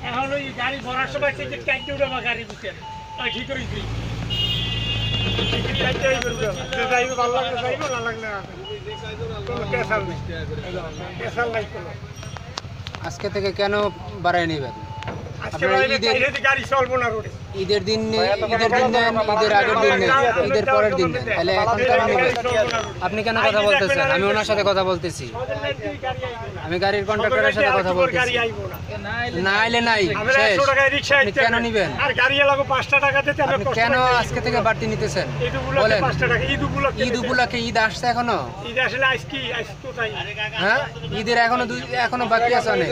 এখন ওই গাড়ি ভরার সময় টিকিট কাটতে উঠে আমার গাড়ি বুঝছেন ঠিক করেছি ভালো লাগলে যাইব না লাগলে আজকে থেকে কেন বাড়ায় নেবেন? ঈদের দিন ঈদের আগের দিন নেই, ঈদের পরের দিন নেই, তাহলে এখন কেন নেবেন? আপনি কেন কথা বলতেছেন? আমি ওনার সাথে কথা বলতেছি, আমি গাড়ির কন্ট্রাক্টরের সাথে কথা বলতেছি। না এলে নাই, আপনি কেন নিবেন? আপনি কেন আজকে থেকে বাড়তি নিতেছেন বলেন? ঈদ উপলক্ষে, ঈদ আসছে এখনো, হ্যাঁ ঈদের এখনো বাকি আছে অনেক।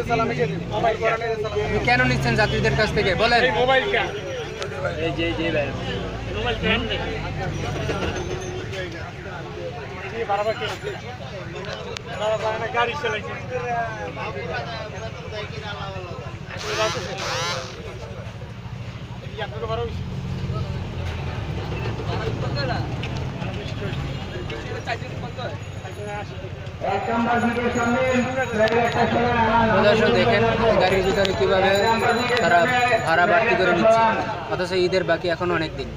আপনি কেন নিচ্ছেন যাত্রীদের কাছ থেকে বলেন? গাড়ি চালাইছে দেখেন গাড়ির ভিতরে কিভাবে তারা ভাড়া বাড়তি করে নিচ্ছে, অথচ ঈদের বাকি এখন অনেক দিন।